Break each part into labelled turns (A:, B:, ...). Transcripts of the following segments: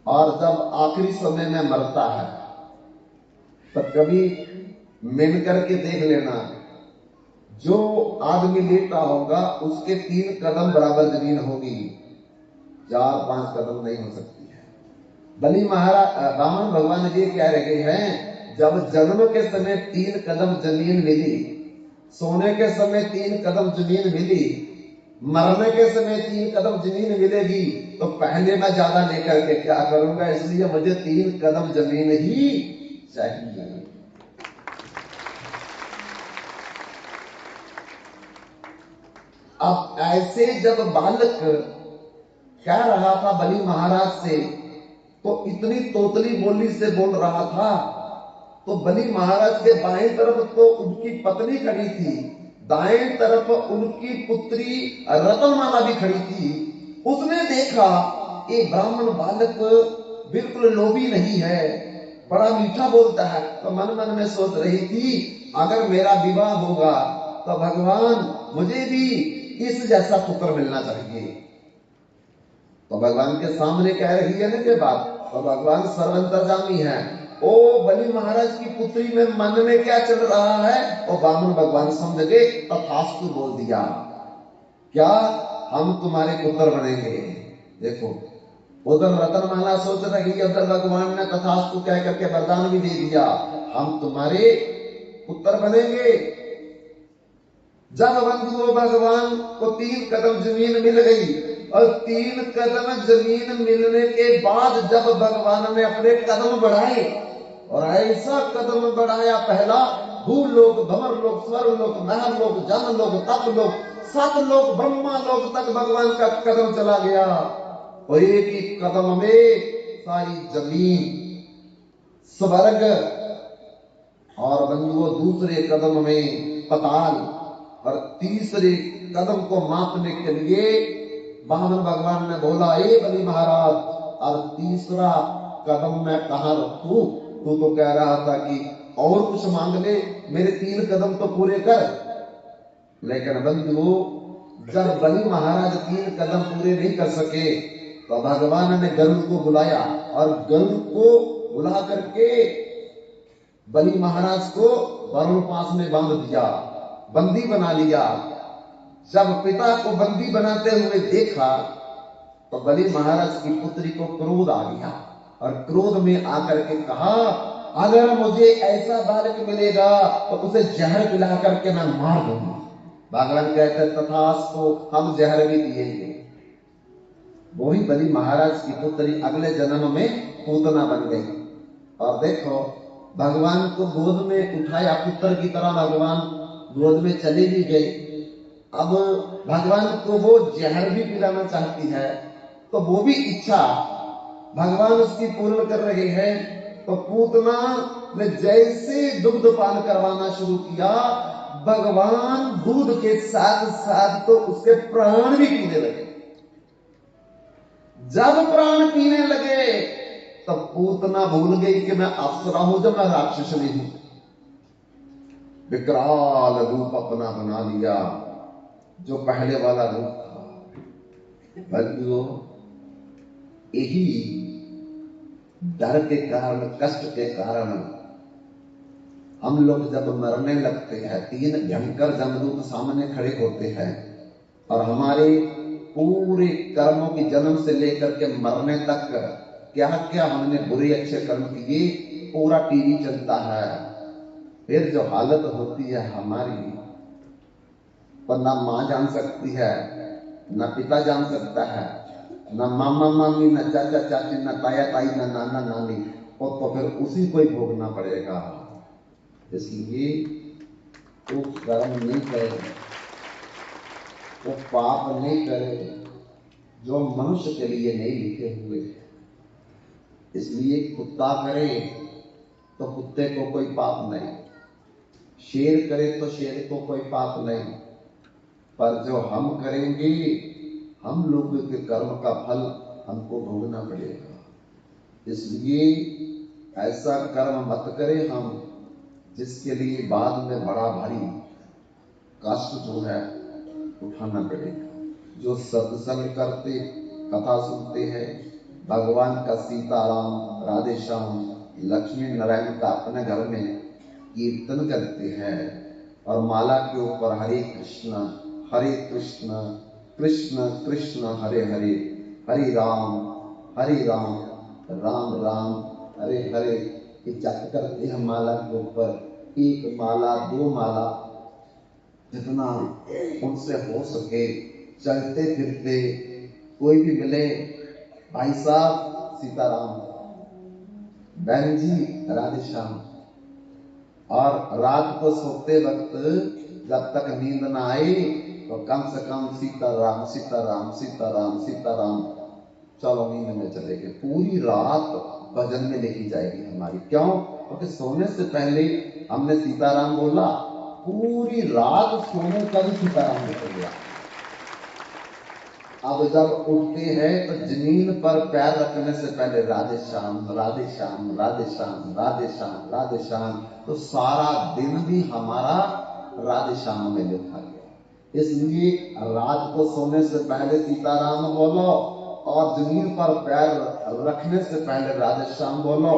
A: और जब आखिरी समय में मरता है तो कभी मिल करके देख लेना, जो आदमी लेटा होगा उसके 3 कदम बराबर जमीन होगी, 4-5 कदम नहीं हो सकती है। बलि महाराज रावण भगवान जी कह रहे हैं, जब जन्म के समय 3 कदम जमीन मिली, सोने के समय 3 कदम जमीन मिली, मरने के समय 3 कदम जमीन मिलेगी, तो पहले मैं ज्यादा लेकर के क्या करूंगा, इसलिए मुझे 3 कदम जमीन ही चाहिए। अब ऐसे जब बालक कह रहा था बलि महाराज से, तो इतनी तोतली बोली से बोल रहा था, तो बलि महाराज के बाएं तरफ तो उनकी पत्नी खड़ी थी, दाएं तरफ उनकी पुत्री रतनमाला भी खड़ी थी। उसने देखा ये ब्राह्मण बालक बिल्कुल लोभी नहीं है, बड़ा मीठा बोलता है, तो मन मन में सोच रही थी, अगर मेरा विवाह होगा तो भगवान मुझे भी इस जैसा पुत्र मिलना चाहिए। तो भगवान के सामने कह रही है ना ये बात, तो भगवान सर्वंतर्यामी है। ओ बलि महाराज की पुत्री में मन में क्या चल रहा है, और वामन भगवान समझ गए, तथास्तु बोल दिया, क्या हम तुम्हारे पुत्र बनेंगे। देखो, उधर रतनमाला सोच रही है, उधर भगवान ने तथास्तु कह करके वरदान भी दे दिया, हम तुम्हारे पुत्र बनेंगे। जब बंधुओं भगवान को 3 कदम जमीन मिल गई, और 3 कदम जमीन मिलने के बाद जब भगवान ने अपने कदम बढ़ाए, और ऐसा कदम बढ़ाया, पहला भूलोक, भंवरलोक, स्वर्गलोक, महरलोक, जनलोक, तपलोक, 7 लोक, ब्रह्मा लोक तक भगवान का कदम चला गया, और एक ही कदम में सारी जमीन, स्वर्ग, और बंधुओं दूसरे कदम में पताल, और तीसरे कदम को मापने के लिए वामन भगवान ने बोला, ए बलि महाराज, और तीसरा कदम मैं कहां रखूं? तू तो कह रहा था कि और कुछ मांग ले, मेरे 3 कदम तो पूरे कर। लेकिन बंधुओं, जब बलि महाराज 3 कदम पूरे नहीं कर सके, तो भगवान ने गरुड़ को बुलाया, और गरुड़ को बुला करके बलि महाराज को वरुण पास में बांध दिया, बंदी बना लिया। जब पिता को बंदी बनाते हुए देखा, तो बलि महाराज की पुत्री को क्रोध आ गया, और क्रोध में आकर के कहा, अगर मुझे ऐसा बालक मिलेगा तो उसे जहर पिला करके मैं मार दूंगा। भगवान कहते, तथास्तु, हम जहर भी दिएंगे। वही बलि महाराज की पुत्री अगले जन्म में पूतना बन गई, और देखो, भगवान को गोद में उठाया, पुत्र की तरह भगवान गोद में चली भी गई। अब भगवान को वो जहर भी पिलाना चाहती है, तो वो भी इच्छा भगवान उसकी पूर्ण कर रहे हैं। तो पूतना ने जैसे दुग्ध पान करवाना शुरू किया, भगवान दूध के साथ साथ तो उसके प्राण भी पीने लगे। जब प्राण पीने लगे, तब पूतना भूल गई कि मैं अप्सरा हूं, जब मैं राक्षस नहीं हूं। विकराल रूप अपना बना लिया, जो पहले वाला रूप था। बंधुओं, यही डर के कारण, कष्ट के कारण हम लोग जब मरने लगते हैं, 3 भयंकर जमदूत सामने खड़े होते हैं, और हमारे पूरे कर्मों की जन्म से लेकर के मरने तक क्या क्या हमने बुरे अच्छे कर्म किए, पूरा टीवी चलता है। फिर जो हालत होती है हमारी, पर ना मां जान सकती है, ना पिता जान सकता है, ना मामा मामी, ना चाचा चाची, ना ताया ताई, ना नाना नानी, और तो फिर उसी को ही भोगना पड़ेगा। इसलिए वो कर्म नहीं करे, वो पाप नहीं करे जो मनुष्य के लिए नहीं लिखे हुए। इसलिए कुत्ता करे तो कुत्ते को कोई पाप नहीं, शेर करे तो शेर को कोई पाप नहीं, पर जो हम करेंगे, हम लोगों के कर्म का फल हमको भोगना पड़ेगा। इसलिए ऐसा कर्म मत करें हम, जिसके लिए बाद में बड़ा भारी कष्ट जो है उठाना पड़ेगा। जो सत्संग करते, कथा सुनते हैं, भगवान का सीताराम राधे श्याम लक्ष्मी नारायण का अपने घर में कीर्तन करते हैं और माला के ऊपर हरे कृष्ण कृष्ण कृष्ण हरे हरे, हरे राम राम राम हरे हरे ये जप करते हैं माला के ऊपर। एक माला दो माला जितना उनसे हो सके चलते फिरते कोई भी मिले, भाई साहब सीताराम, बहन जी राधे श्याम। और रात को सोते वक्त जब तक नींद ना आए तो कम से कम सीताराम सीताराम सीताराम सीताराम चलो नींद में चले गए। पूरी रात भजन में लिखी जाएगी हमारी। क्यों? क्योंकि सोने से पहले हमने सीताराम बोला, पूरी रात सोने का भी सीताराम निकल गया। अब जब उठते हैं तो जमीन पर पैर रखने से पहले राधे श्याम राधे श्याम राधे श्याम राधे श्याम राधे श्याम, तो सारा दिन भी हमारा राधे श्याम में लिखा गया। इसलिए रात को सोने से पहले सीताराम बोलो और जमीन पर पैर रखने से पहले राधे श्याम बोलो।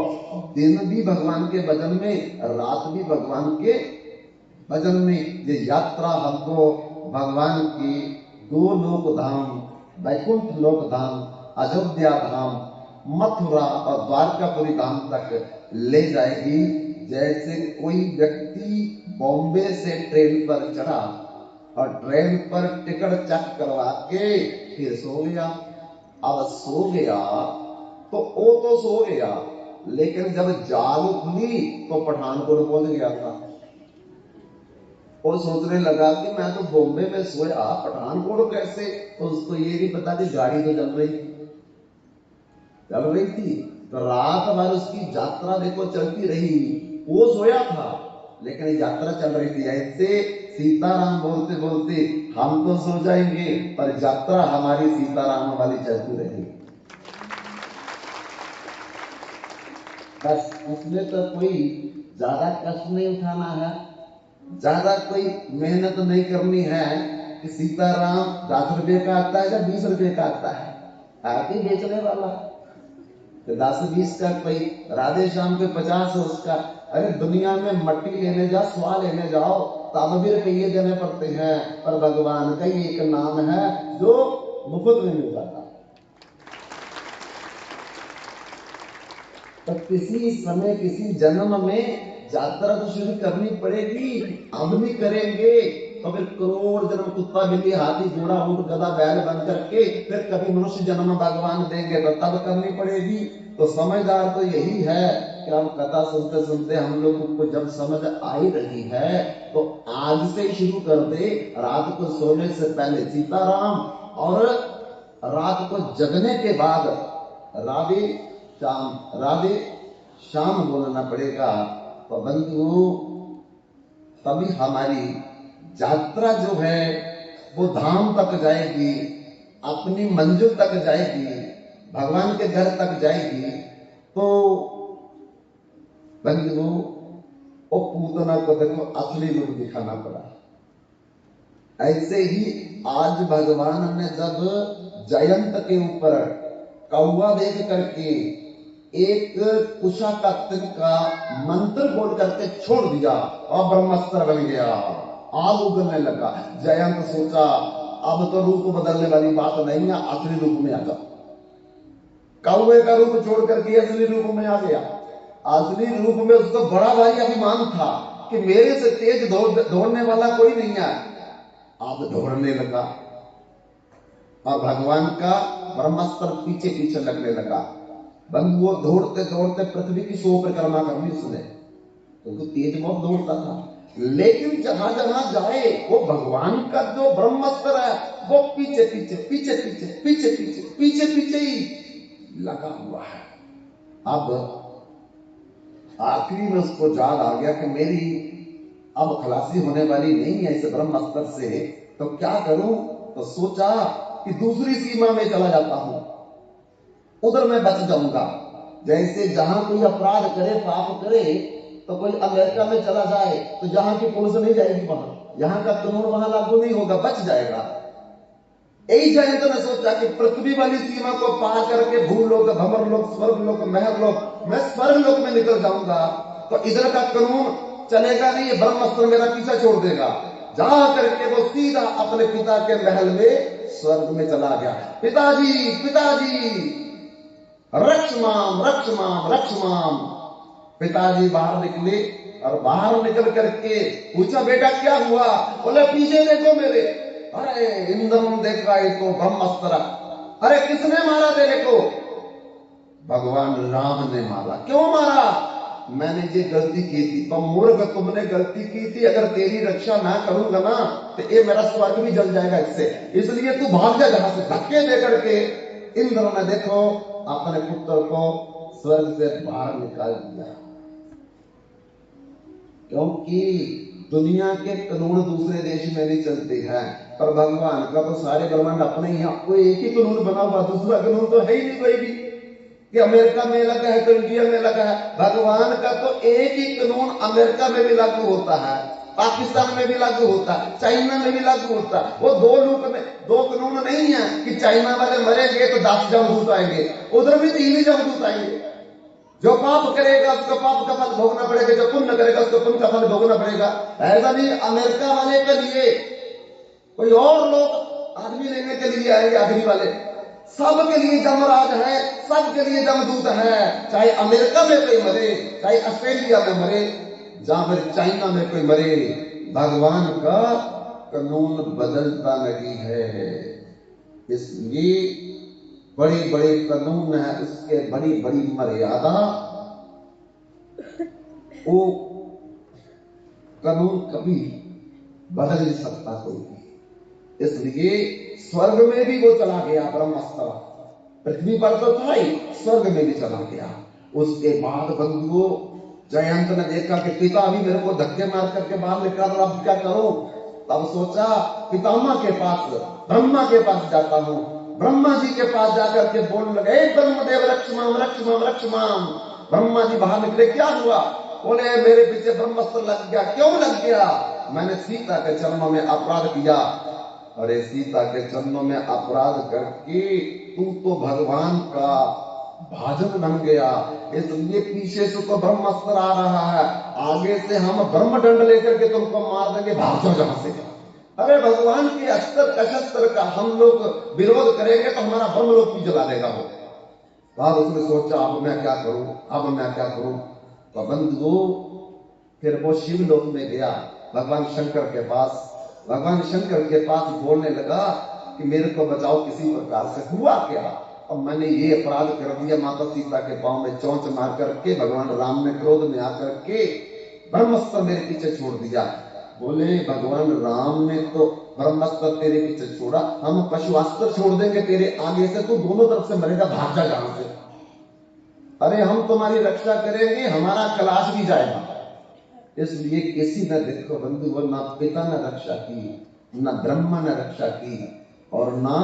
A: दिन भी भगवान के भजन में, रात भी भगवान के भजन में। ये यात्रा हमको भगवान की दो लोक धाम, वैकुंठ लोक धाम, अयोध्या धाम, मथुरा और द्वारकापुरी धाम तक ले जाएगी। जैसे कोई व्यक्ति बॉम्बे से ट्रेन पर चढ़ा और ट्रेन पर टिकट चेक करवा के फिर सो गया। अब सो गया तो वो तो सो गया, लेकिन जब जाग खुली तो पठानकोट पहुंच गया था। वो सोचने लगा कि मैं तो बॉम्बे में सोया, पठानकोट कैसे? तो उसको ये नहीं पता कि गाड़ी तो चल रही थी। तो रात भर उसकी यात्रा देखो चलती रही, वो सोया था लेकिन यात्रा चल रही थी। ऐसे सीताराम बोलते बोलते हम तो सो जाएंगे पर यात्रा हमारी सीताराम वाली चलती रहेगी। बस उसमें तो कोई ज्यादा कष्ट नहीं उठाना है, ज्यादा कोई मेहनत नहीं करनी है कि सीताराम 10 रुपये का आता है या 20 रुपये का आता है, आके बेचने वाला तो 10-20 का, कोई राधे श्याम के 50 है उसका। अरे दुनिया में मट्टी लेने जाओ, स्वा लेने जाओ तब भी रुपये देने पड़ते हैं, पर भगवान का ही एक नाम है जो मुफ्त में मिल जाता। तो किसी समय किसी जन्म में यात्रा तो शुरू करनी पड़ेगी। अब भी करेंगे तो फिर करोड़ जन्म कुत्ता बिल्ली हाथी घोड़ा ऊंट गधा बैल बन करके फिर कभी मनुष्य जन्म भगवान देंगे तो तब करनी पड़ेगी। तो समझदार तो यही है कि हम कथा सुनते सुनते हम लोग को जब समझ आ ही रही है तो आज से शुरू कर दे। रात को सोने से पहले सीताराम और रात को जगने के बाद राधे श्याम बोलना पड़ेगा। तो बंधु तभी हमारी यात्रा जो है वो धाम तक जाएगी, अपनी मंजिल तक जाएगी, भगवान के घर तक जाएगी। तो बंधु वो पूतना को देखो असली रूप दिखाना पड़ा। ऐसे ही आज भगवान ने जब जयंत के ऊपर कौवा देख करके एक कुशा का तिल का मंत्र बोल करके छोड़ दिया और ब्रह्मास्त्र बन गया, आग उगलने लगा। जयंत सोचा अब तो रूप बदलने वाली बात नहीं है, असली रूप में आ जाओ। कौवे का रूप छोड़ करके असली रूप में आ गया। असली रूप में उसको बड़ा भारी अभिमान था कि मेरे से तेज दौड़ने वाला कोई नहीं है। अब दौड़ने लगा और भगवान का ब्रह्मास्त्र पीछे पीछे लगने लगा। बंधु वो दौड़ते दौड़ते पृथ्वी की 100 परिक्रमा करनी उसने, तो तेज बहुत दौड़ता था। लेकिन जहां जहां जाए वो भगवान का जो ब्रह्मास्त्र है वो पीछे पीछे पीछे पीछे पीछे पीछे पीछे पीछे ही लगा हुआ है। अब आखिरी में उसको याद आ गया कि मेरी अब खलासी होने वाली नहीं है इस ब्रह्मास्त्र से, तो क्या करूं? तो सोचा कि दूसरी सीमा में चला जाता हूं, उधर मैं बच जाऊंगा। जैसे जहां कोई अपराध करे पाप करे तो कोई अमेरिका में चला जाए तो जहां की पुलिस नहीं जाएगी वहां, यहां का कानून वहां लागू नहीं होगा, बच जाएगा। यही जयंत ने सोचा कि पृथ्वी वाली सीमा को पार करके भूलोक, भंवरलोक, स्वर्गलोक, महरलोक, मैं स्वर्गलोक में निकल जाऊंगा तो इधर का कानून चलेगा नहीं, ये ब्रह्मास्त्र मेरा पीछा छोड़ देगा। जा करके वो सीधा अपने पिता के महल में स्वर्ग में चला गया। पिताजी पिताजी रक्ष माम रक्ष माम रक्ष माम। पिताजी बाहर निकले और बाहर निकल करके पूछा बेटा क्या हुआ? बोले पीछे देखो मेरे। अरे इंद्रम देखा ये तो ब्रह्मास्त्र। अरे किसने मारा तेरे को? भगवान राम ने मारा। क्यों मारा? मैंने ये गलती की थी। तो मूर्ख तुमने गलती की थी, अगर तेरी रक्षा ना करूंगा ना तो ये मेरा स्वर्ग भी जल जाएगा इससे, इसलिए तू भाग जा जहां से। धक्के दे करके इंद्र ने देखो अपने पुत्र को स्वर्ग से बाहर निकाल दिया। क्योंकि दुनिया के कानून दूसरे देश में नहीं चलते हैं, पर भगवान का तो सारे ब्रह्मांड अपने ही, कोई एक ही कानून बना हुआ, दूसरा कानून तो है ही नहीं कोई भी कि अमेरिका में लगा है तो इंडिया में लगा है। भगवान का तो एक ही कानून अमेरिका में भी लागू होता है, पाकिस्तान में भी लागू होता है, चाइना में भी लागू होता है। वो दो कानून नहीं है कि चाइना वाले मरेंगे तो 10 जमदूत आएंगे, उधर भी 3 ही जमदूत आएंगे। जो पाप करेगा उसको पाप का फल भोगना पड़ेगा, जो पुण्य करेगा उसको पुण्य का फल भोगना पड़ेगा। ऐसा नहीं अमेरिका वाले के लिए कोई और लोग आदमी लेने के लिए आएंगे, आदमी वाले सबके लिए जमराज है, सबके लिए जमदूत है। चाहे अमेरिका में कोई मरे, चाहे ऑस्ट्रेलिया में मरे, जहां फिर चाइना में कोई मरे, भगवान का कानून बदलता नहीं है। इसलिए बड़े बड़े कानून है, उसके बड़ी बड़ी मर्यादा, वो कानून कभी बदल नहीं सकता कोई। इसलिए स्वर्ग में भी वो चला गया ब्रह्मास्त्र, पृथ्वी पर तो था ही, स्वर्ग में भी चला गया। उसके बाद बंधुओं जयंत ने देखा कि पिता भी मेरे को धक्के मार करके बाहर निकाल रहा, अब क्या करूं? तब सोचा पितामह के पास, ब्रह्मा के पास जाता हूं। ब्रह्मा जी के पास जाकर के बोलने लगे ब्रह्मदेव रक्ष माम रक्ष माम रक्ष माम। ब्रह्मा जी बाहर निकले, क्या हुआ? बोले मेरे पीछे ब्रह्मास्त्र लग गया। क्यों लग गया? मैंने सीता के चरणों में अपराध किया। अरे सीता के चरणों में अपराध करके तू तो भगवान का भाजन बन गया, इसलिए पीछे से तो ब्रह्मास्त्र आ रहा है, आगे से हम ब्रह्मदंड लेकर के तुमको मार देंगे, भाग जाओ जहां से। अरे भगवान के अस्त्र कशस्त्र का हम लोग विरोध करेंगे तो हमारा ब्रह्मलोक भी जला देगा वो। बाद उसने सोचा अब मैं क्या करूं, अब मैं क्या करूं? तो बंधुओं फिर वो शिवलोक में गया भगवान शंकर के पास। भगवान शंकर के पास बोलने लगा कि मेरे को बचाओ किसी प्रकार से। हुआ क्या? और मैंने ये अपराध कर दिया, माता सीता के पांव में चोंच मार करके भगवान राम ने क्रोध में आकर के ब्रह्मास्त्र मेरे पीछे छोड़ दिया। बोले भगवान राम ने तो ब्रह्मास्त्र तेरे पीछे छोड़ा, हम पशुअस्त्र छोड़ देंगे तेरे आगे से, तू दोनों तरफ से मरेगा, भाग जा जहां से। अरे हम तुम्हारी रक्षा करेंगे, हमारा कैलाश भी जाएगा। इसलिए किसी ने देखो बंधु, ना पिता ने रक्षा की, ना ब्रह्मा ने रक्षा की, और ना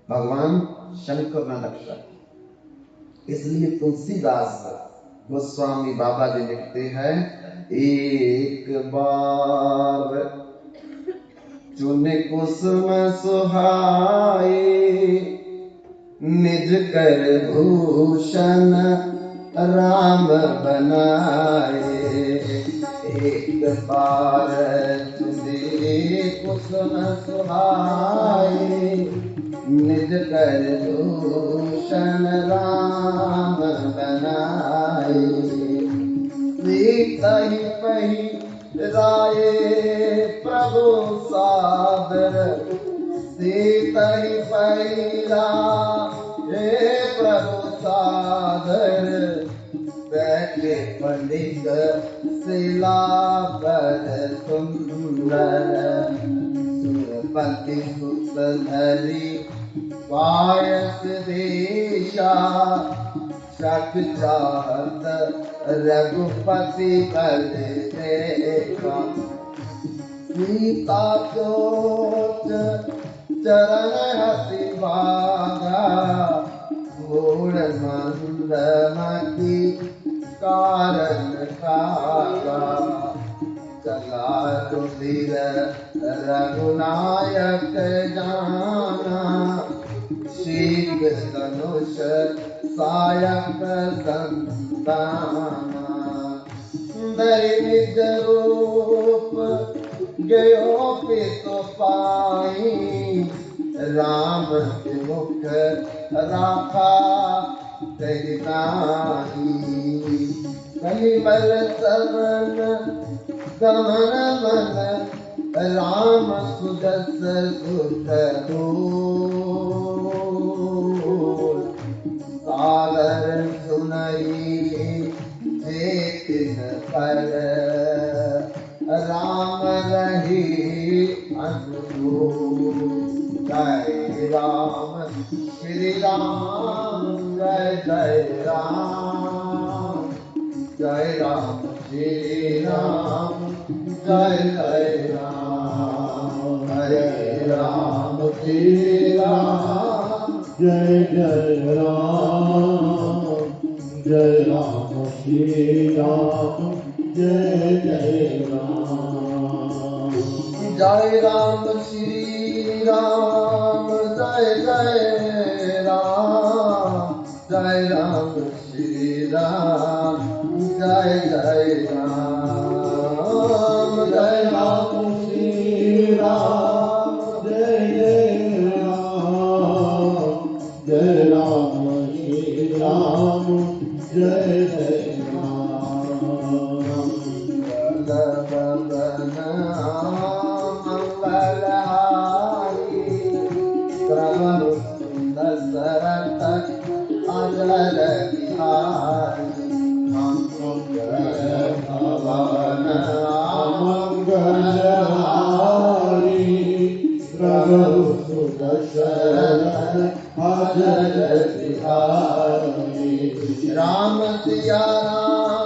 A: भगवान शंकर ने रक्षा की। इसलिए तुलसीदास गोस्वामी बाबा जी लिखते हैं, एक बार चुने कुसुम सुहाए, निज कर भूषण राम बनाए। एक बार चुने कुसुम सुहाए, निज कर भूषण राम बनाए। सीता ही पहिराए प्रभु सादर, सीता ही पहिराए प्रभु सादर। बैठे पंडित शिला पर सुंदर, सुरपति सुत धरी पायस देशा। शक चाहत रघुपति कर देखा, सीता चोच चरण हति भागा। मूढ़ मंदमति कारण कागा, चला रुधिर रघुनायक जान। सायक संताना दरि निज रूप गयो पितु पाई राम के मुख राखा कही नाही कलिबल सवन गमन मन राम सुदस सुख दूर सागर सुनई जेतिन पर राम रही अनुकूल जय राम श्री राम जय जय राम जय राम श्री राम जय जय राम हरे राम श्री राम
B: जय जय राम जय राम श्री राम जय जय राम
A: जय राम श्री राम जय जय राम जय राम श्री राम जय जय राम जय राम
B: श्री राम जय जय राम जय राम श्री राम जय जय
A: राम सिया राम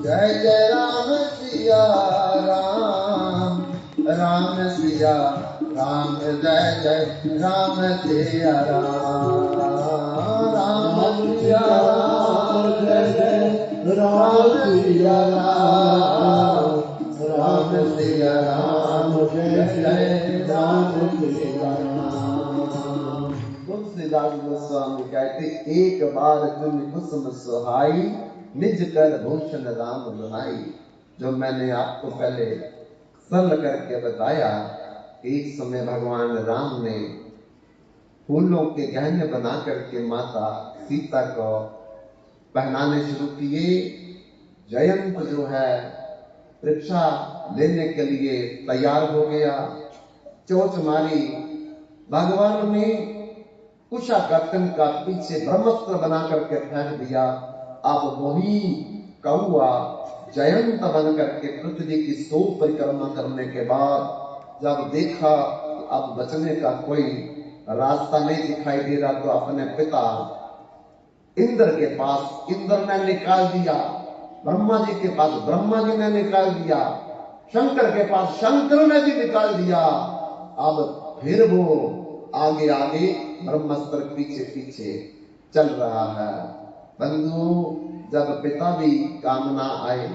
A: जय जय राम सिया राम राम सिया राम जय जय राम सिया राम राम सिया राम जय जय राम सिया राम राम सिया राम जय जय राम सिया राम। तुलसीदास गोस्वामी कहते एक बार तुम कुसुम सुहाई निज कर भूषण राम दुहाई। जो मैंने आपको पहले सरल करके बताया कि एक समय भगवान राम ने फूलों के गहने बना करके माता सीता को पहनाने शुरू किए। जयंत जो है परीक्षा लेने के लिए तैयार हो गया। चोच मारी, भगवान ने कुशा कर्तन का पीछे ब्रह्मास्त्र बना करके फेंक दिया। अब वही कौआ जयंत बन करके पृथ्वी की 100 परिक्रमा करने के बाद जब देखा कि अब बचने का कोई रास्ता नहीं दिखाई दे रहा, तो अपने पिता इंद्र के पास इंद्र ने निकाल दिया, ब्रह्मा जी के पास ब्रह्मा जी ने निकाल दिया, शंकर के पास शंकर ने भी निकाल दिया। अब फिर वो आगे आगे ब्रह्मास्त्र पीछे पीछे चल रहा है। बंधु, जब पिता भी कामना आए,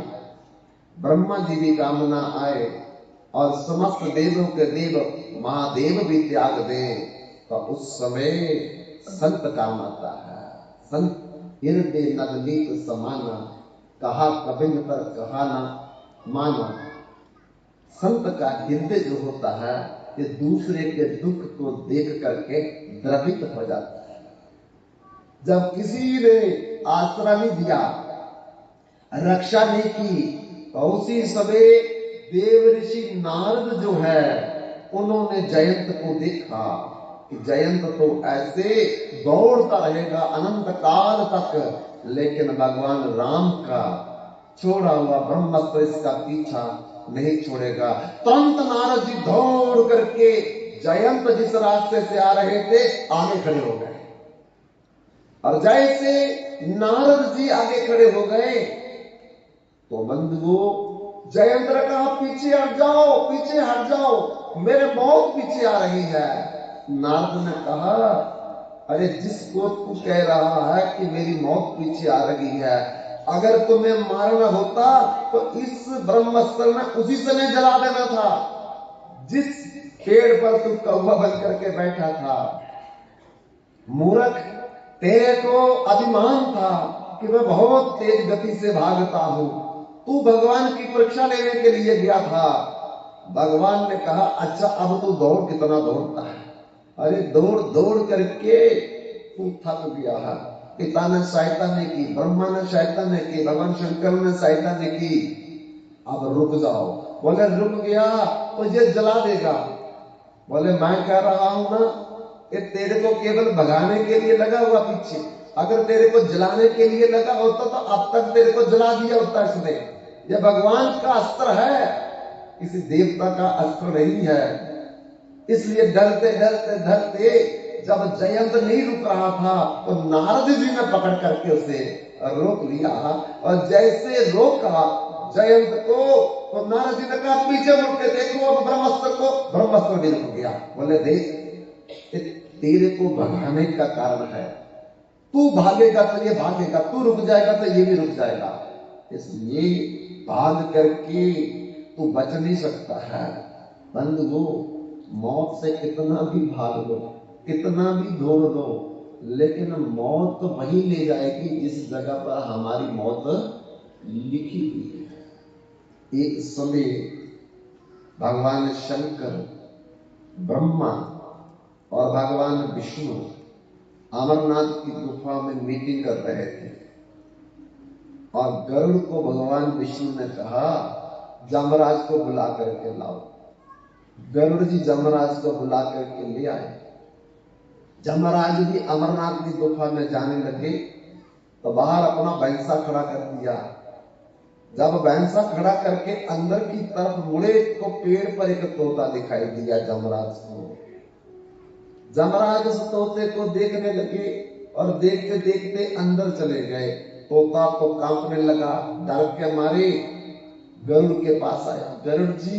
A: ब्रह्मा जी भी कामना आए और समस्त देवों के देव महादेव भी त्याग दें, तो उस समय संत काम आता है। संत हृदय नवनीत समाना, कहा कबिन पर कहा ना माना। संत का हृदय जो होता है ये दूसरे के दुख को देख करके द्रवित हो जाता है। जब किसी ने आश्रय नहीं दिया, रक्षा नहीं की, तो उसी समय देव ऋषि नारद जो है उन्होंने जयंत को देखा कि जयंत तो ऐसे दौड़ता रहेगा अनंत काल तक, लेकिन भगवान राम का छोड़ा हुआ ब्रह्मास्त्र इसका पीछा नहीं छोड़ेगा। तुरंत नारद जी दौड़ करके जयंत जिस रास्ते से आ रहे थे आगे खड़े हो गए, और जैसे नारद जी आगे खड़े हो गए तो बंधुओं जयंत ने कहा पीछे हट जाओ, पीछे हट जाओ, मेरे मौत पीछे आ रही है। नारद ने कहा अरे जिसको तू कह रहा है कि मेरी मौत पीछे आ रही है, अगर तुम्हें मारना होता तो इस ब्रह्मास्त्र में उसी समय जला देना था जिस पेड़ पर तू कौवा बन करके बैठा था। मूर्ख, तेरे को अभिमान था कि मैं बहुत तेज गति से भागता हूं, तू भगवान की परीक्षा लेने के लिए गया था। भगवान ने कहा अच्छा अब तू दौड़ कितना दौड़ता है? अरे दौड़ दौड़ करके तू थक गया है। पिता ने सहायता नहीं की, ब्रह्मा ने सहायता नहीं की, भगवान शंकर ने सहायता नहीं की, अब रुक जाओ। बोले रुक गया तो ये जला देगा। बोले मैं कह रहा हूं ना कि तेरे को केवल भगाने के लिए लगा हुआ पीछे, अगर तेरे को जलाने के लिए लगा होता तो अब तक तेरे को जला दिया होता इसने। यह भगवान का अस्त्र है, किसी देवता का अस्त्र नहीं है। इसलिए डरते डरते डरते जब जयंत नहीं रुक रहा था तो नारद जी ने पकड़ करके उसे रोक लिया, और जैसे रोका जयंत को तो नारद जी ने कहा पीछे मुड़ के देखो अब ब्रह्मास्त्र को। ब्रह्मास्त्र भी रुक गया। बोले देख तेरे को भगाने का कारण है, तू भागेगा तो ये भागेगा, तू रुक जाएगा तो ये भी रुक जाएगा, इसलिए भाग करके तू बच नहीं सकता है। बंधुओं मौत से कितना भी भाग लो, कितना भी दौड़ लो, लेकिन मौत तो वही ले जाएगी जिस जगह पर हमारी मौत लिखी हुई है। एक समय भगवान शंकर, ब्रह्मा और भगवान विष्णु अमरनाथ की गुफा में मीटिंग कर रहे थे, और गरुड़ को भगवान विष्णु ने कहा जमराज को बुला करके लाओ। गरुड़ जी जमराज को बुला करके ले आए। जमराज भी अमरनाथ की गुफा में जाने लगे तो बाहर अपना भैंसा खड़ा कर दिया। जब भैंसा खड़ा करके अंदर की तरफ मुड़े तो पेड़ पर एक तोता दिखाई दिया जमराज को। जमराज उस तोते को देखने लगे और देखते देखते अंदर चले गए। तोता तो कांपने लगा, डर के मारे गरुड़ के पास आया। गरुड़ जी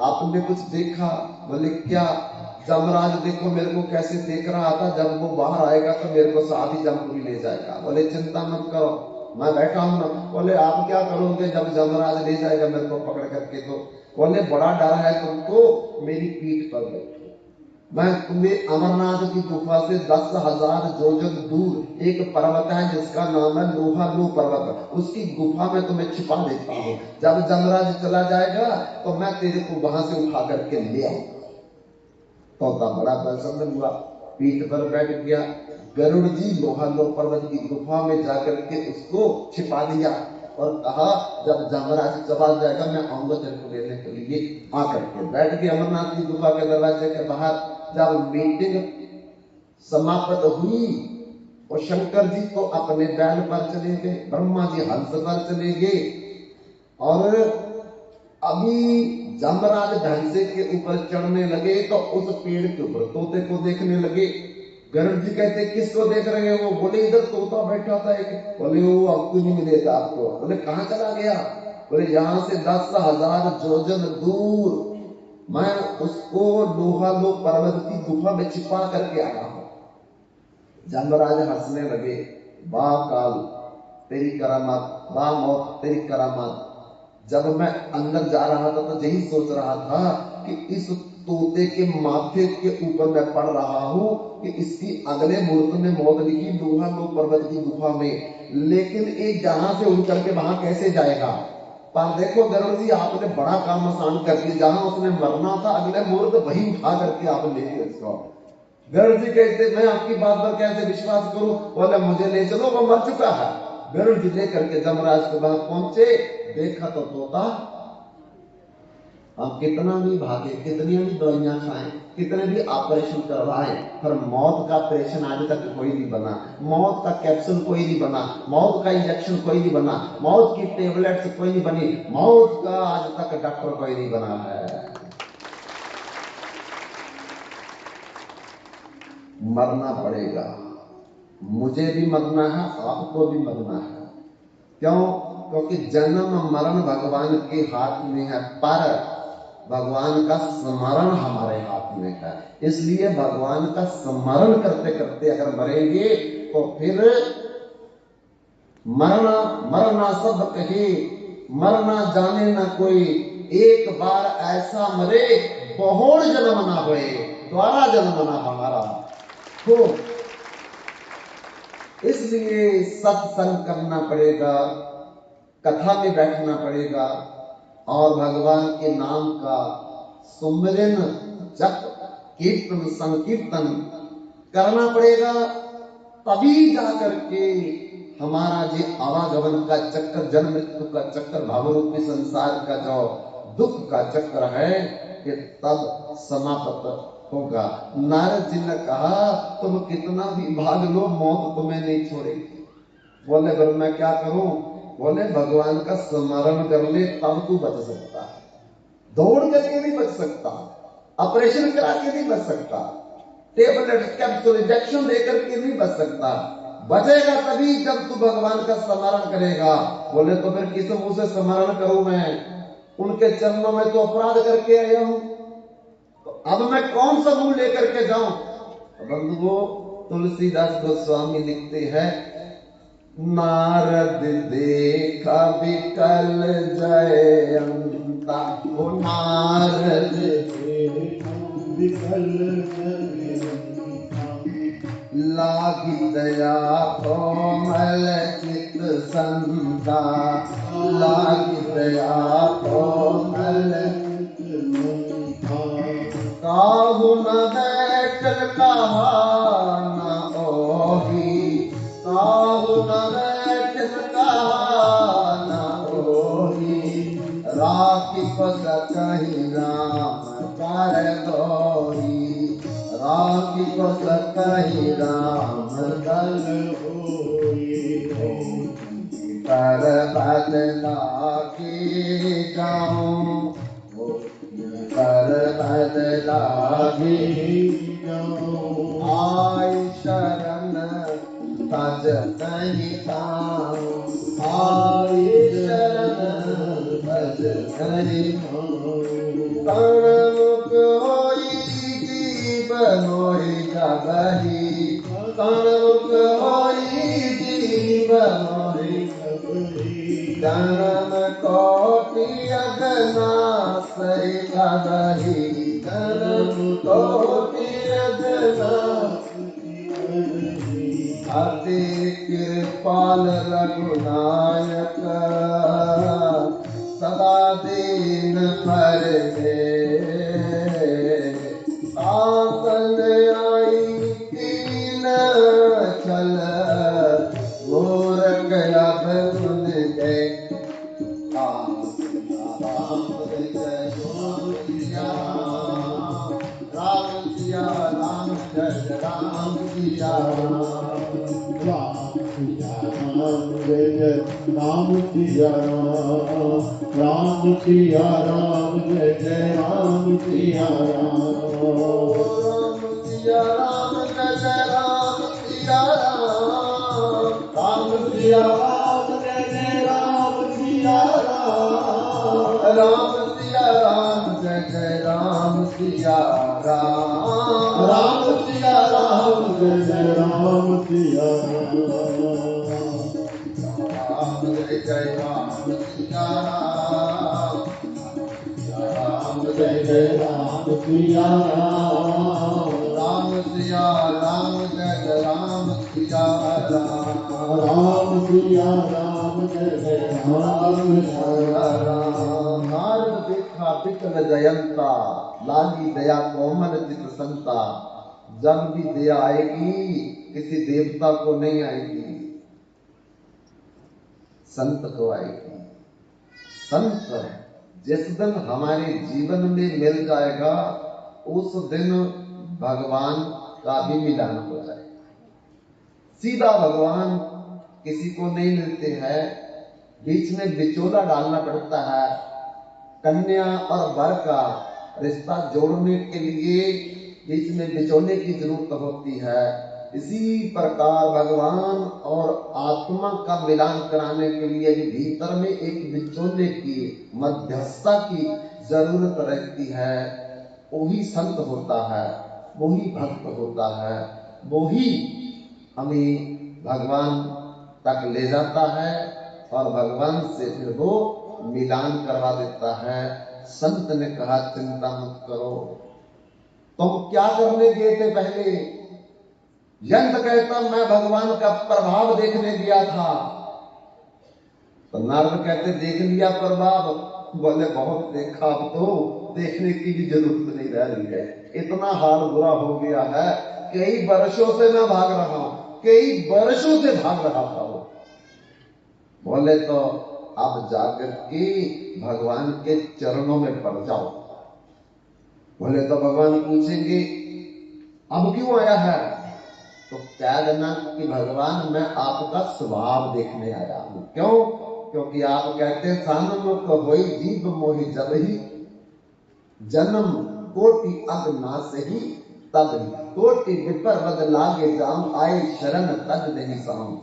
A: आपने कुछ देखा? बोले क्या? जमराज देखो मेरे को कैसे देख रहा था, जब वो बाहर आएगा तो मेरे को साथ ही जमपुरी ले जाएगा। बोले चिंता मत करो मैं बैठा हूं ना। बोले आप क्या करोगे जब जमराज ले जाएगा मेरे को पकड़ करके? तो बोले बड़ा डर है तुमको, मेरी पीठ पर बैठो, मैं तुम्हें अमरनाथ की गुफा से 10,000 योजन दूर एक पर्वत है जिसका नाम है लोहालो पर्वत, उसकी गुफा में तुम्हें छिपा देता हूं। जब जमराज चला जाएगा तो मैं तेरे को वहां से उठा करके ले आऊंगा। तोता बड़ा प्रसन्न हुआ, पीठ पर बैठ गया। गरुड़ जी लोहालो पर्वत की गुफा में जाकर के उसको छिपा दिया और कहा जब जमराज चला जाएगा मैं आऊंगा तेरे को लेने के लिए। आकर के बैठ गए अमरनाथ की गुफा के दरवाजे के बाहर। जब मीटिंग समाप्त हुई और शंकर जी तो अपने बैल पर चले गए, ब्रह्मा जी हंस पर चले गए, और अभी जमराज भैंसे के ऊपर चढ़ने लगे तो उस पेड़ के ऊपर तोते को देखने लगे। गरुड़ जी कहते किसको देख रहे हो? बोले इधर तोता बैठा था एक। बोले वो अब क्यों नहीं मिलेगा आपको? बोले कहां चला गया? बोले यहां से 10,000 योजन दूर मैं उसको लोहालो पर्वत की गुफा में छिपा करके आया हूं। जमराज हंसने लगे, वाह काल तेरी करामात, वाह मौत तेरी करामात। जब मैं अंदर जा रहा था तो यही सोच रहा था कि इस तोते के माथे के ऊपर मैं पढ़ रहा हूं कि इसकी अगले मुहूर्त में मौत लिखी लोहालो पर्वत की गुफा में, लेकिन एक जहां से उड़ करके वहां कैसे जाएगा? पर देखो गरुड़ जी आपने बड़ा काम आसान कर दिया, जहां उसने मरना था अगले मुहूर्त वही उठा करके आप ले गए उसको। गरुड़ जी कहते मैं आपकी बात पर कैसे विश्वास करूं? बोले मुझे ले चलो, वो मर चुका है। गरुड़ जी लेकर के जमराज के पास पहुंचे, देखा तो तोता। हम कितना भी भागे, कितनी भी दवाइयां खाएं, कितने भी ऑपरेशन करवाएं, पर मौत का ऑपरेशन आज तक कोई नहीं बना, मौत का कैप्सूल कोई नहीं बना, मौत का इंजेक्शन कोई नहीं बना, मौत की टेबलेट्स कोई नहीं बनी, मौत का आज तक डॉक्टर कोई नहीं बना है। मरना पड़ेगा, मुझे भी मरना है, आपको भी मरना है। क्यों? क्योंकि जन्म मरण भगवान के हाथ में है, पर भगवान का स्मरण हमारे हाथ में है। इसलिए भगवान का स्मरण करते करते अगर मरेंगे तो फिर मरना मरना सब कहे, मरना जाने ना कोई, एक बार ऐसा मरे बहुड़ जन्म ना होए, दोबारा जन्म ना हमारा हो। इसलिए सत्संग करना पड़ेगा, कथा में बैठना पड़ेगा और भगवान के नाम का सुमिरन, जप, कीर्तन, संकीर्तन करना पड़ेगा। तभी जाकर के हमारा जो आवागमन का चक्कर, जन्म मृत्यु का चक्कर, भावरूपी संसार का जो दुख का चक्र है, ये तब समाप्त होगा। नारद जी ने कहा, तुम कितना भी भाग लो, मौत तुम्हें नहीं छोड़ेगी। बोले फिर मैं क्या करूं? बोले भगवान का स्मरण कर ले, तब तू बच सकता है। दौड़ करके नहीं बच सकता, ऑपरेशन करा के नहीं बच सकता, टेबलेट, कैप्सूल, इंजेक्शन देकर के नहीं बच सकता। बचेगा तभी जब तू भगवान का स्मरण करेगा। बोले तो फिर किस मुंह से स्मरण करूं मैं? उनके चरणों में तो अपराध करके आया हूं, तो अब मैं कौन सा मुंह लेकर के जाऊं? बंधुओं, तुलसीदास गोस्वामी लिखते हैं, नारद देखा विकल जयंता, वो नारद
B: विकल
A: लागी दया कोमल चित संता, लागी दया कोमल काहू न बैठल कहा न ओही, काहू न बैठल कहा न ओही, राखी को सकहि राम कर दोही, राखी को सकहि राम कर पर बदला के जाऊं, पर बदला आय शरण तज नहीं पाऊं, आय शरण तज नहीं कणमुख होई जीवन होई जगही, कणमुख होई जीवन होई जन्म कोटि अगना सही लगही, जन्म कोटि अगना अति कृपाल रघुनायक, सदा दीन पर आसन आई दीन चल, गोरख अब सुन गए। राम जय सिया राम, सिया राम, जय राम सिया
B: राम सिया राम, जय राम सिया राम सिया राम, जय राम सिया राम,
A: राम सिया राम, जय राम सिया राम, राम सिया राम, जय राम सिया राम, राम सिया राम, जय राम सिया राम, राम सिया राम,
B: जय राम सिया
A: राम, जय राम सिया राम, राम
B: जय राम सिया
A: राम सिया राम, जय राम सिया राम,
B: राम सिया राम, जय राम सिया
A: राम। नारद देखा विकल जयंता, लागी दया कोमल चित संता। जब भी दया आएगी किसी देवता को नहीं आएगी, संत को आएगी। संत जिस दिन हमारे जीवन में मिल जाएगा, उस दिन भगवान का भी मिलन हो जाएगा। सीधा भगवान किसी को नहीं मिलते हैं, बीच में बिचौला डालना पड़ता है। कन्या और वर का रिश्ता जोड़ने के लिए बीच में बिचौले की जरूरत होती है। इसी प्रकार भगवान और आत्मा का मिलान कराने के लिए भीतर में एक बिचौले की, मध्यस्थता की जरूरत रहती है। वही संत होता है, वही भक्त होता है, वही हमें भगवान तक ले जाता है और भगवान से फिर वो मिलान करवा देता है। संत ने कहा, चिंता मत करो। तुम क्या करने गए थे पहले? यंत्र कहता मैं भगवान का प्रभाव देखने गया था। तो नारद कहते देख लिया प्रभाव? बोले बहुत देखा, अब तो देखने की भी जरूरत नहीं रह रही है, इतना हाल बुरा हो गया है। कई वर्षों से मैं भाग रहा हूं, कई वर्षों से भाग रहा था वो। बोले तो अब जाकर के भगवान के चरणों में पड़ जाओ। बोले तो भगवान पूछेंगे अब क्यों आया है? तो कह देना कि भगवान मैं आपका स्वभाव देखने आया हूं। क्यों? क्योंकि आप कहते सानमुख होई जीव मोहि जब ही, जन्म कोटि अग नास ही तब ही, कोटि विपर बद लागे जाऊं, आए शरण तज नहीं साऊं।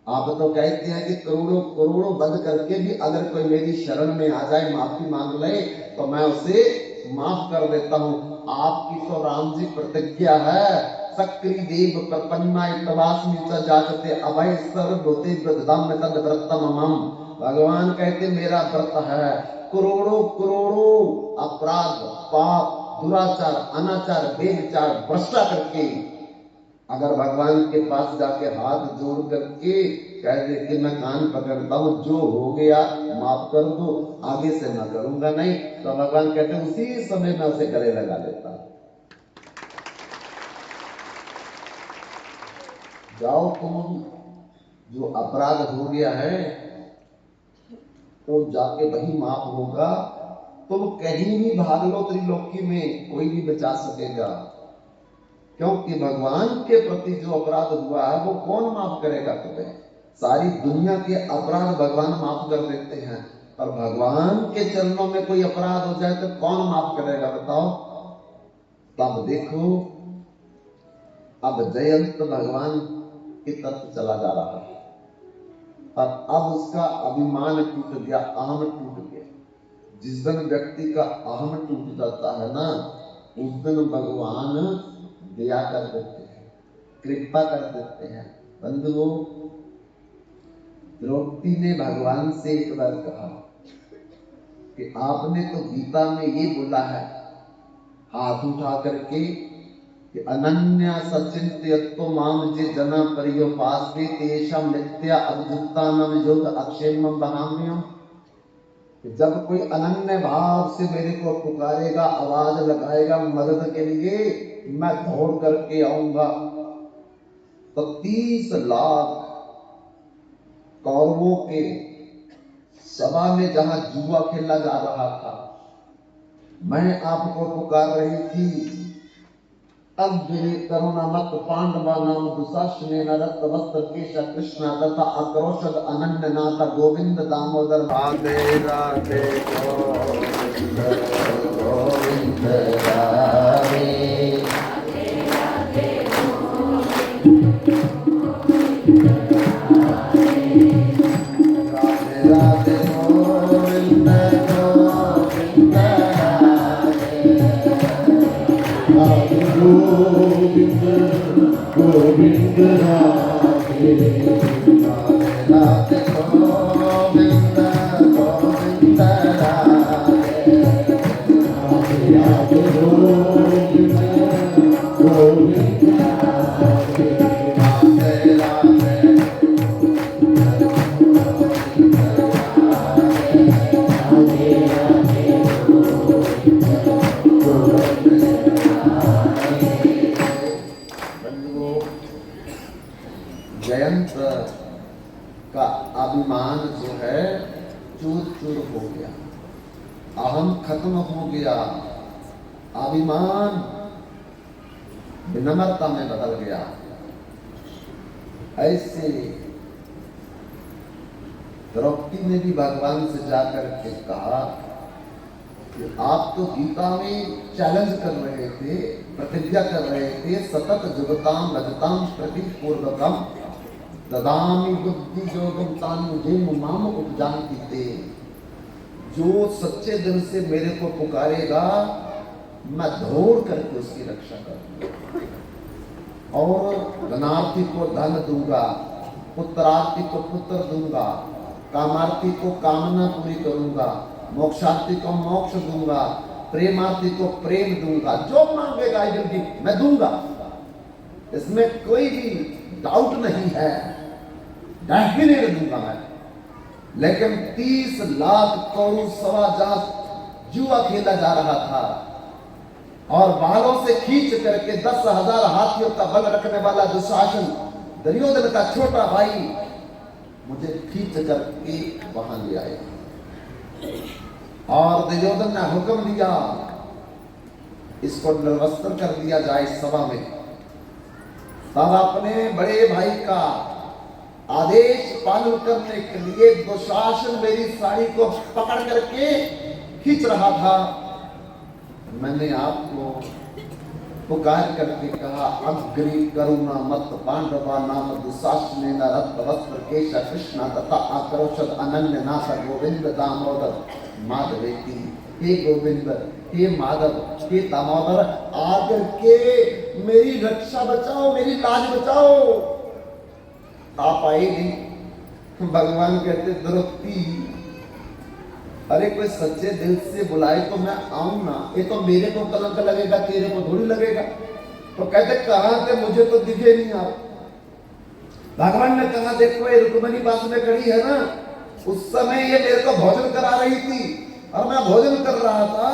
A: आप तो कहते हैं कि करोड़ों करोड़ों बंद करके भी अगर कोई मेरी शरण में आ जाए, माफी मांग ले, तो मैं उसे माफ कर देता हूं। आपकी तो राम जी प्रतिज्ञा है, सक्री देव प्रपन्ना तवास्मि च जाचते अभय सर्वभूते व्रतम तद व्रतम मम। भगवान कहते मेरा व्रत है, करोड़ों करोड़ों अपराध पाप दुराचार अनाचार बेविचार भ्रष्टा करके अगर भगवान के पास जाके हाथ जोड़ करके कह दे कि मैं कान पकड़ता हूं, जो हो गया माफ कर दो, आगे से मैं करूंगा नहीं, तो भगवान कहते हैं उसी समय मैं उसे गले लगा लेता हूं। जाओ तुम, जो अपराध हो गया है तो जाके वही माफ होगा। तुम कहीं भी भाग लो त्रिलोकी में, कोई भी बचा सकेगा, क्योंकि भगवान के प्रति जो अपराध हुआ है वो कौन माफ करेगा तुम्हें? सारी दुनिया के अपराध भगवान माफ कर देते हैं, और भगवान के चरणों में कोई अपराध हो जाए तो कौन माफ करेगा बताओ? तब देखो अब जयंत भगवान की तरफ चला जा रहा है, और अब उसका अभिमान टूट गया, अहम टूट गया। जिस दिन व्यक्ति का अहम टूट जाता है ना, उस दिन भगवान दया कर देते हैं, कृपा कर देते हैं। बंधुओं, द्रौपदी ने भगवान से एक बार कहा कि आपने तो गीता में ये बोला है, हाथ उठा करके कि अनन्या सचिंत्यत्व माम जे जना पर्योपास्ते तेषां नित्या अद्भुतानां योग अक्षेमं वहाम्यहम्। जब कोई अनन्य भाव से मेरे को पुकारेगा, आवाज लगाएगा मदद के लिए, मैं दौड़ करके आऊंगा। तो 30 लाख कौरवों के सभा में जहां जुआ खेला जा रहा था, मैं आपको पुकार रही थी, अब करुणा मत पांडवा नाम दुशासनेन रक्त वस्त्र केश कृष्ण तथा अक्रोशद अनन्य नाथ गोविंद दामोदर। राधे राधे गोविंद गोविंद राधे
B: गोविंद गोविंद राधे
A: राधे गोविंद गोविंद राधे
B: राधे गोविंद गोविंद राधे
A: राधे राधे जयंत का अभिमान जो है चूर चूर हो गया, अहम खत्म हो गया, अभिमान विनम्रता में बदल गया। ऐसे द्रौपदी ने भी भगवान से जाकर के कहा कि आप तो गीता में चैलेंज कर रहे थे, प्रतिज्ञा कर रहे थे, सतत जुगताम रजताम प्रति पूर्वकम ददामी बुद्धि योगम तानुजे माम उपजानती थे। जो सच्चे दिल से मेरे को पुकारेगा, मैं दौड़ करके उसकी रक्षा करूंगा, और धनार्थी को धन दूंगा, पुत्रार्थी को पुत्र दूंगा, कामार्थी को कामना पूरी करूंगा, मोक्षार्थी को मोक्ष दूंगा, प्रेमार्थी को प्रेम दूंगा, जो मांगेगा मैं दूंगा। इसमें कोई भी डाउट नहीं है, डेफिनेट दूंगा मैं। लेकिन 30 लाख करोड़ सवा जात जुआ खेला जा रहा था और बालों से खींच करके 10,000 हाथियों का बल रखने वाला दुशासन दुर्योधन का छोटा भाई मुझे खींच करके वहां ले आया और दुर्योधन ने हुक्म दिया इसको निर्वस्त्र कर दिया जाए सभा में। तब अपने बड़े भाई का आदेश पालन करने के लिए दुशासन मेरी साड़ी को पकड़ करके खींच रहा था। मैंने आपको पुकार करके कहा, अग्नि करुणा मत पांडवा नाम दुशासन रक्त वस्त्र केश कृष्ण तथा आक्रोशद अनन्य नाथ गोविंद दामोदर माधवेती। हे गोविंद, हे माधव, हे दामोदर, आकर के मेरी रक्षा बचाओ, मेरी लाज बचाओ। आप आए नहीं। भगवान कहते द्रौपदी, अरे कोई सच्चे दिल से बुलाए तो मैं आऊं ना, ये तो मेरे को कलंक लगेगा, तेरे को थोड़ी लगेगा। तो कहते कहां थे, मुझे तो दिखे नहीं आप। भगवान ने कहा देखो ये रुक्मिणी पास में खड़ी है ना, उस समय ये मेरे को भोजन करा रही थी और मैं भोजन कर रहा था।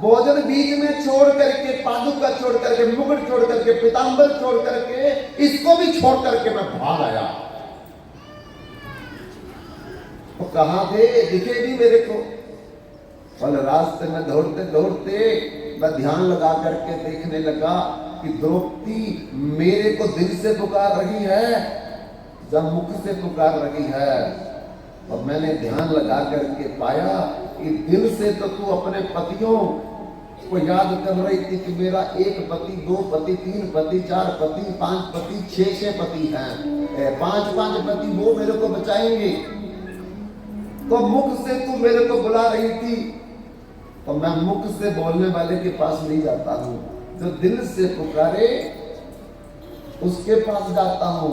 A: भोजन बीच में छोड़ करके, पादुका छोड़ करके, मुकुट छोड़ करके, पीतांबर छोड़ करके, इसको भी छोड़ करके मैं भाग आया। तो कहां थे, दिखे नहीं मेरे को। और रास्ते में दौड़ते दौड़ते मैं ध्यान लगा करके देखने लगा कि द्रौपदी मेरे को दिल से पुकार रही है या मुख से पुकार रही है। और मैंने ध्यान लगा करके पाया कि दिल से तो तू अपने पतियों को याद कर रही थी कि मेरा 1 पति, 2 पति, 3 पति, 4 पति, 5 पति, 6 पति हैं। 5 पति वो मेरे को बचाएंगे। तो मुख से तू मेरे को बुला रही थी, तो मैं मुख से बोलने वाले के पास नहीं जाता हूं, जो दिल से पुकारे उसके पास जाता हूं।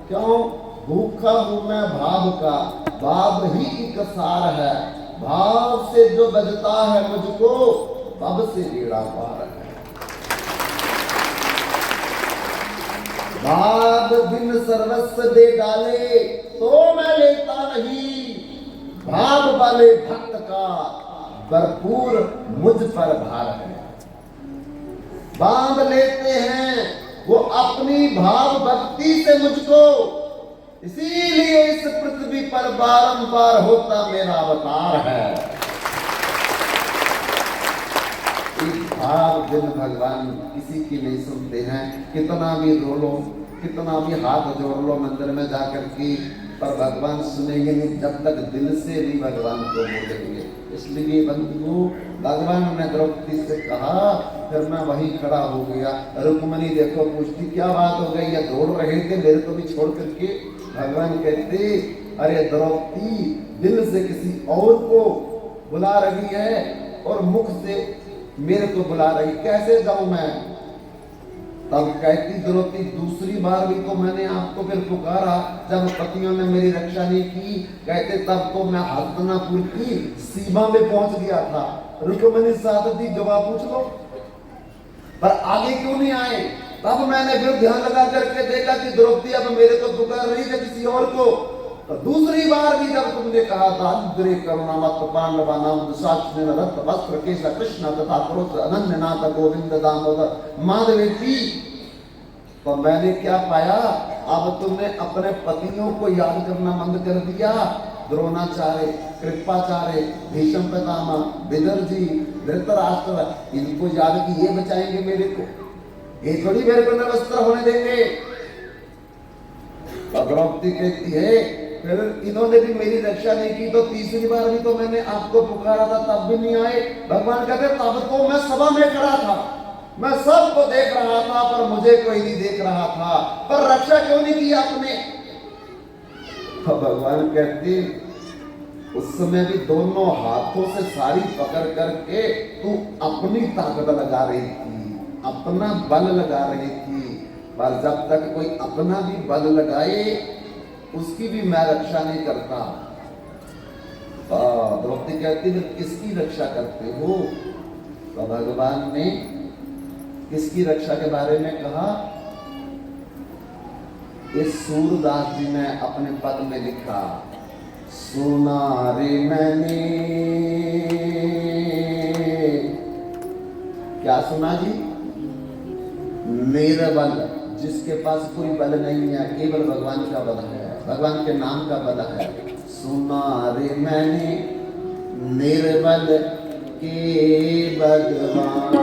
A: क्यों? भूखा हूं मैं भाव का, भाव ही एक सार है। भाव से जो बजता है मुझको, तब से बेड़ा पार है। भाव बिन सर्वस्व दे डाले तो मैं लेता नहीं। भाव वाले भक्त का भरपूर मुझ पर भार है। बांध लेते हैं वो अपनी भाव भक्ति से मुझको, इसीलिए इस पृथ्वी पर बारंबार होता मेरा अवतार है। एक भाव बिन भगवान किसी की नहीं सुनते हैं। कितना भी रो लो, कितना भी हाथ जोड़ लो मंदिर में जाकर के, पर भगवान सुनेंगे नहीं जब तक दिल से नहीं भगवान को बोलेंगे। इसलिए बंधुओं, भगवान ने द्रौपदी से कहा, फिर मैं वहीं खड़ा हो गया। रुक्मिणी देखो पूछती क्या बात हो गई, या दौड़ रहे थे मेरे को भी छोड़ करके। भगवान कहते, अरे द्रौपदी दिल से किसी और को बुला रही है और मुख से मेरे को बुला रही, कैसे जाऊं मैं? तब कहती द्रौपदी, दूसरी बार भी तो मैंने आपको फिर पुकारा जब पतियों ने मेरी रक्षा नहीं की। कहते तब तो मैं हस्तिनापुर की सीमा में पहुंच गया था। रुक्मिणी साथ थी, जवाब पूछ लो, पर आगे क्यों नहीं आए? तब मैंने फिर ध्यान लगा करके देखा कि द्रौपदी अब मेरे को पुकार रही है किसी और को। तो दूसरी बार भी जब तुमने कहा था, अग्नि करुणा मत पांडवा नाम दुशासन रक्त वस्त्र केश कृष्ण तथा क्रोध अनन्य नाथ गोविंद दामोदर माधवेती, तो मैंने क्या पाया? अब तुमने अपने पतियों को याद करना बंद कर दिया। द्रोणाचार्य, कृपाचार्य, भीष्म पितामह, विदुर जी, धृतराष्ट्र, इनको याद कि ये बचाएंगे मेरे को, ये थोड़ी मेरे को निर्वस्त्र होने देंगे। द्रौपदी कहती है, फिर इन्होंने भी मेरी रक्षा नहीं की, तो तीसरी बार भी तो मैंने आपको पुकारा था तब भी नहीं आए। भगवान कहते तब तो मैं सभा में खड़ा था, मैं सबको देख रहा था, पर मुझे कोई नहीं देख रहा था, पर रक्षा क्यों नहीं की आपने? तो भगवान कहते, उस समय भी दोनों हाथों से साड़ी पकड़ करके तू अपनी ताकत लगा रही थी, अपना बल लगा रही थी, पर जब तक कोई अपना भी बल लगाए उसकी भी मैं रक्षा नहीं करता। द्रौपदी कहती है, किसकी रक्षा करते हो? तो भगवान ने किसकी रक्षा के बारे में कहा? ये सूरदास जी ने अपने पद में लिखा, सुना रे मैंने, क्या सुना जी? निर्बल, जिसके पास कोई बल नहीं है, केवल भगवान का बल है, भगवान के नाम का बल है। सुना रे मैंने निर्बल के भगवान,